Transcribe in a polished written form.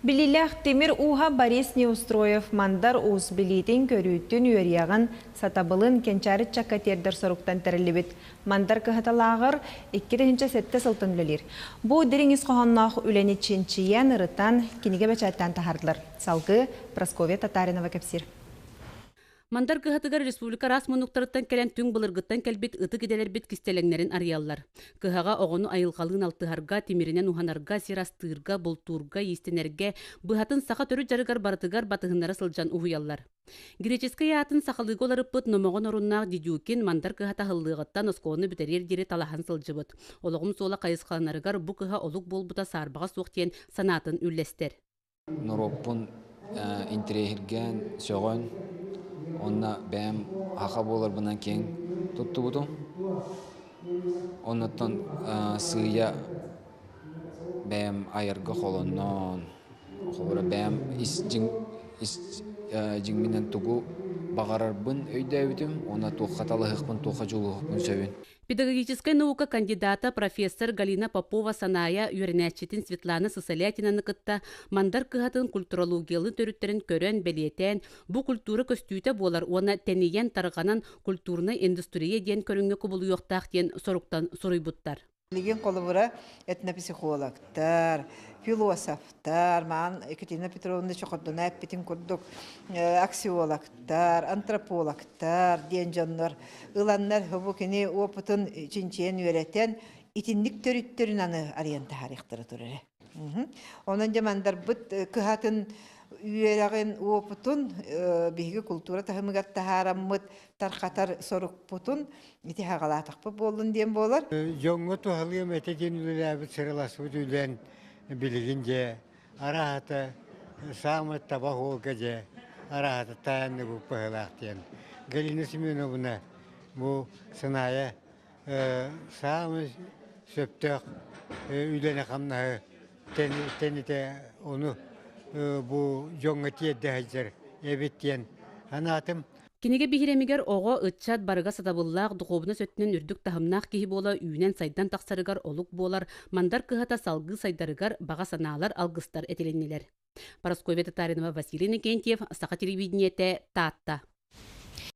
Билилях Темир Уха Борис Неустроев мандар уус билитин көрүүтүн үөрияғын сатабылын кенчарит чаккатердер соруктан тәрілібіт. Мандар кыхаталағыр 2-7 сылтын үлелер. Бұ диріңіз қоғаннақ үләні чинчиян ырытан кенеге бәчаттан тахардылар. Салғы Прасковия Татаринова кәпсір. Мандар кыһатыгар республика рас монуктарыттан келен түң былыргыттан келбит ыты киделер бит кистелеңнерин арыяллар. Кыһага огону айылгалыын алтыһарга, тимиринен уханарга, сирастыырга, бултуурга, истенерге, быһатын саха төрү жарыгар барытыгар батыһыннара сылжан уһуяллар. Греческая атын сахалыгы оларыппыт номогон оруннаах дидюкин мандар кыһата хыллыгыттан оскоону битерер дири талахан сылжыбыт. Ологум сола кайыскаланарыгар бу кыһа олук болбута саарбага суохтиен санаатын үллестер. Нороппун интерегирген сөгөн онна бәм хақа болар бынан кең тұтты бұду. Оннаттан сыя бәм айырғы қолоннан бәм жingминен тугу бағарар бұн өйді өйтім, онна туқаталы хықпын, туқа жолы хықпын сөйін. Педагогическая наука кандидата профессор Галина Попова саная юринәчетін Светлана Сысалятинаны кытта мандар кыһатын культурологиялы төрүттерин көрөн белиетен бу культура көстүүтэ болар уона тенийен тарганан культурный индустрия диен көрүнгө кубулуйоктаах диен соруктан соруйбуттар. Леген колыбыра этнопсихологтар, философтар, ман Екатерина Петровна чоқырдына әппетін күрдік, аксиологтар, антропологтар, денжанлар, ыланнар хөбі кені опытын чинчен үйрәтен итинник төрүттерін аны ариянта харықтыры тұрыры. Онан жамандар бұд күхатын үйерағын опытын бейгі культура тахымығар тахараммыд тарқатар сорук путун ити хагалатақпы болын дем болар. Жоңғы тухалыйым әтеден үлеләбі сырыласы үлен білігінже арахаты самы табақ олға же арахаты таянны бұл пығылақтен. Галина Семеновна бұл сынайы самы сөптіқ үлені қамнағы тәніте оны бұл жоңғы тиедді әждер әбеттен анатым. Кинеге бихиремигер ого ытчат барыга сатабыллаах духовна сөттүнен үрдүк тахымнаах киһи буола үйнен сайдан тахсарыгар олук буолар мандар кыһата салгы сайдарыгар бага санаалар алгыстар этиленнилер. Парасковия Татаринова, Василий Никентьев, Саха телевидениете, Татта.